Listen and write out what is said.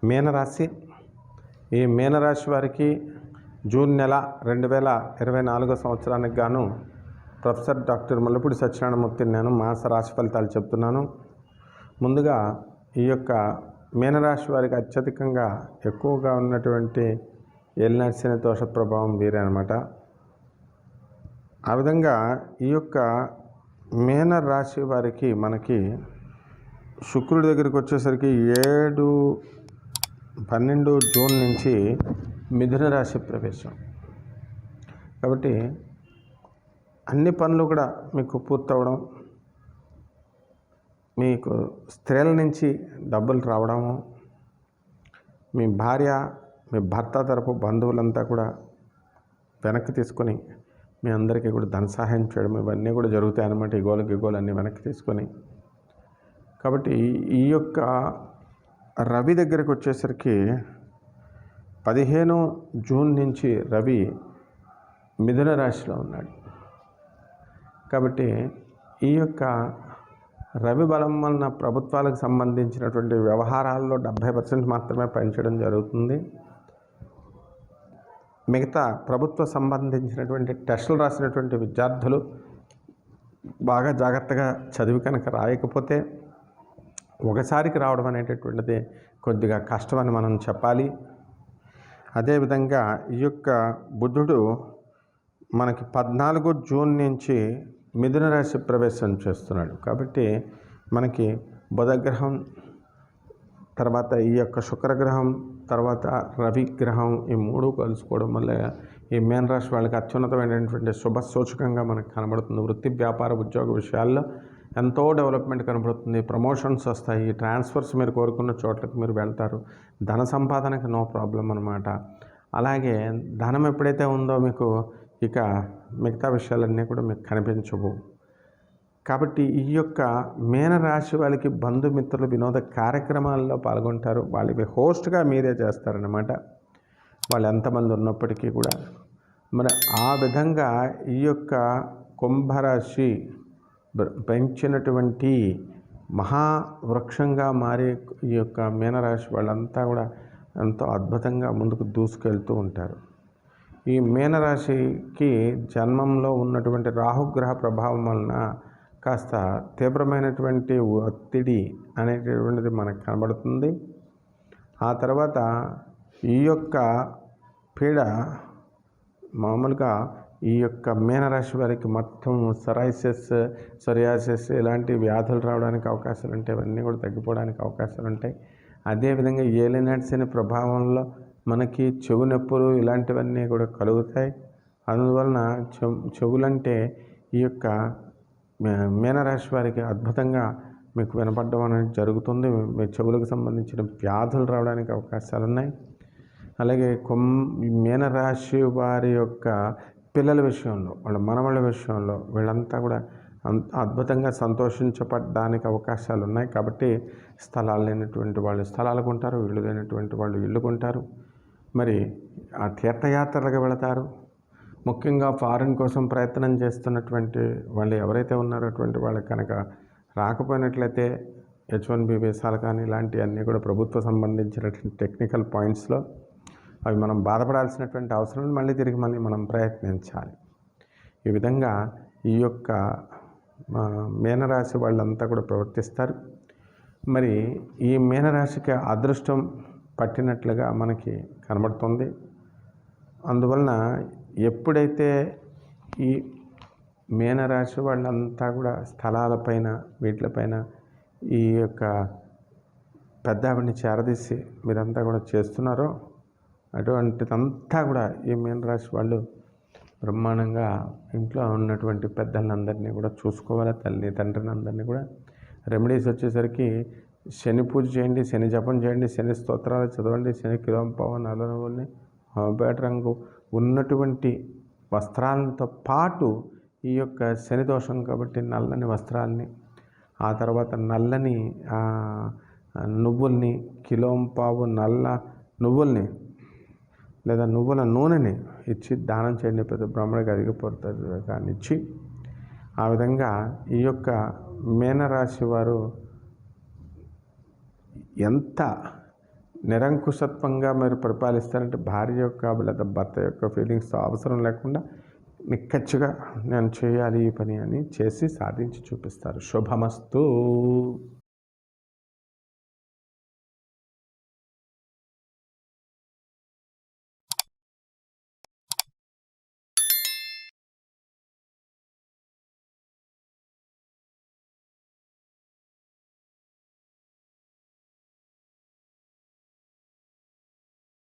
మీనరాశి. ఈ మీనరాశి వారికి జూన్ నెల 2024 సంవత్సరానికి గాను ప్రొఫెసర్ డాక్టర్ ముల్లపూడి సత్యనారాయణమూర్తి నేను మాస రాశి ఫలితాలు చెప్తున్నాను. ముందుగా ఈ యొక్క మీనరాశి వారికి అత్యధికంగా ఎక్కువగా ఉన్నటువంటి ఏలినాటి శని దోష ప్రభావం వీరే అనమాట. ఆ విధంగా ఈ యొక్క మీనరాశి వారికి మనకి శుక్రుడి దగ్గరికి వచ్చేసరికి 7-12 జూన్ నుంచి మిథున రాశి ప్రవేశం. కాబట్టి అన్ని పనులు కూడా మీకు పూర్తవడం, మీకు స్త్రీల నుంచి డబ్బులు రావడము, మీ భార్య మీ భర్త తరపు బంధువులంతా కూడా వెనక్కి తీసుకొని మీ అందరికీ కూడా ధన సహాయం చేయడం, ఇవన్నీ కూడా జరుగుతాయి అన్నమాట. ఈ గోలు అన్నీ వెనక్కి తీసుకొని. కాబట్టి ఈ యొక్క రవి దగ్గరికి వచ్చేసరికి 15 జూన్ నుంచి రవి మిథున రాశిలో ఉన్నాడు. కాబట్టి ఈ యొక్క రవి బలం వలన ప్రభుత్వాలకు సంబంధించినటువంటి వ్యవహారాల్లో 70% మాత్రమే పనిచేయడం జరుగుతుంది. మిగతా ప్రభుత్వ సంబంధించినటువంటి టెస్టులు రాసినటువంటి విద్యార్థులు బాగా జాగ్రత్తగా చదివి కనుక రాయకపోతే ఒకసారికి రావడం అనేటటువంటిది కొద్దిగా కష్టమని మనం చెప్పాలి. అదేవిధంగా ఈ యొక్క బుధుడు మనకి 14 జూన్ నుంచి మిథున రాశి ప్రవేశం చేస్తున్నాడు. కాబట్టి మనకి బుధగ్రహం, తర్వాత ఈ యొక్క శుక్రగ్రహం, తర్వాత రవి గ్రహం, ఈ మూడు కలుసుకోవడం వల్ల ఈ మీనరాశి వాళ్ళకి అత్యున్నతమైనటువంటి శుభ సూచకంగా మనకు కనబడుతుంది. వృత్తి, వ్యాపార, ఉద్యోగ విషయాల్లో ఎంతో డెవలప్మెంట్ కనబడుతుంది. ప్రమోషన్స్ వస్తాయి, ట్రాన్స్ఫర్స్ మీరు కోరుకున్న చోట్లకు మీరు వెళ్తారు. ధన సంపాదనకి నో ప్రాబ్లం అనమాట. అలాగే ధనం ఎప్పుడైతే ఉందో మీకు ఇక మిగతా విషయాలన్నీ కూడా మీకు కనిపించవు. కాబట్టి ఈ యొక్క మీనరాశి వాళ్ళకి బంధుమిత్రులు వినోద కార్యక్రమాల్లో పాల్గొంటారు. వాళ్ళకి హోస్ట్గా మీరే చేస్తారనమాట, వాళ్ళు ఎంతమంది ఉన్నప్పటికీ కూడా. మరి ఆ విధంగా ఈ యొక్క కుంభరాశి పెంచినటువంటి మహావృక్షంగా మారి ఈ యొక్క మీనరాశి వాళ్ళంతా కూడా ఎంతో అద్భుతంగా ముందుకు దూసుకెళ్తూ ఉంటారు. ఈ మీనరాశికి జన్మంలో ఉన్నటువంటి రాహుగ్రహ ప్రభావం వలన కాస్త తీవ్రమైనటువంటి ఒత్తిడి అనేటటువంటిది మనకు కనబడుతుంది. ఆ తర్వాత ఈ యొక్క పీడ మామూలుగా ఈ యొక్క మీనరాశి వారికి మొత్తం సొరియాసిస్ ఇలాంటి వ్యాధులు రావడానికి అవకాశాలు ఉంటాయి. ఇవన్నీ కూడా తగ్గిపోవడానికి అవకాశాలు ఉంటాయి. అదేవిధంగా ఏలినాటి శని ప్రభావంలో మనకి చెవు నొప్పులు ఇలాంటివన్నీ కూడా కలుగుతాయి. అందువలన చెవులంటే ఈ యొక్క మీనరాశి వారికి అద్భుతంగా మీకు వినపడడం అనేది జరుగుతుంది. మీ చెవులకు సంబంధించిన వ్యాధులు రావడానికి అవకాశాలు ఉన్నాయి. అలాగే మీనరాశి వారి యొక్క పిల్లల విషయంలో, వాళ్ళ మనవళ్ళ విషయంలో వీళ్ళంతా కూడా అద్భుతంగా సంతోషించబడడానికి అవకాశాలు ఉన్నాయి. కాబట్టి స్థలాలు లేనటువంటి వాళ్ళు స్థలాలు కొంటారు, ఇళ్ళు లేనటువంటి వాళ్ళు ఇళ్ళు కొంటారు. మరి ఆ తీర్థయాత్రలకు వెళతారు. ముఖ్యంగా ఫారిన్ కోసం ప్రయత్నం చేస్తున్నటువంటి వాళ్ళు ఎవరైతే ఉన్నారో అటువంటి వాళ్ళకి కనుక రాకపోయినట్లయితే H1B వీసాలు కానీ ఇలాంటివన్నీ కూడా ప్రభుత్వ సంబంధించినటువంటి టెక్నికల్ పాయింట్స్లో అవి మనం బాధపడాల్సినటువంటి అవసరం, మళ్ళీ తిరిగి మనం ప్రయత్నించాలి. ఈ విధంగా ఈ యొక్క మీనరాశి వాళ్ళంతా కూడా ప్రవర్తిస్తారు. మరి ఈ మీనరాశికి అదృష్టం పట్టినట్లుగా మనకి కనబడుతుంది. అందువలన ఎప్పుడైతే ఈ మీనరాశి వాళ్ళంతా కూడా స్థలాలపైన వీటిపైన ఈ యొక్క పెద్ద ఆవిడని చేరదీసి మీరంతా కూడా చేస్తున్నారో అటువంటిదంతా కూడా ఈ మీనరాశి వాళ్ళు బ్రహ్మాండంగా ఇంట్లో ఉన్నటువంటి పెద్దలందరినీ కూడా చూసుకోవాలి. తల్లి తండ్రిని అందరినీ కూడా. రెమెడీస్ వచ్చేసరికి శని పూజ చేయండి, శని జపం చేయండి, శని స్తోత్రాలు చదవండి, శని కిలోంపావు నల్ల నువ్వుల్ని బేట రంగు ఉన్నటువంటి వస్త్రాలతో పాటు ఈ యొక్క శని దోషం కాబట్టి నల్లని వస్త్రాలని, ఆ తర్వాత నల్లని నువ్వుల్ని, కిలోంపావు నల్ల నువ్వుల్ని లేదా నువ్వుల నూనెని ఇచ్చి దానం చేయండి. పెద్ద బ్రాహ్మణికి అదిగిపోతుంది కానీ ఇచ్చి. ఆ విధంగా ఈ యొక్క మీనరాశి వారు ఎంత నిరంకుశత్వంగా మీరు పరిపాలిస్తారంటే భార్య యొక్క లేదా భర్త యొక్క ఫీలింగ్స్తో అవసరం లేకుండా నిక్కచ్చిగా నేను చేయాలి ఈ పని అని చేసి సాధించి చూపిస్తారు. శుభమస్తు.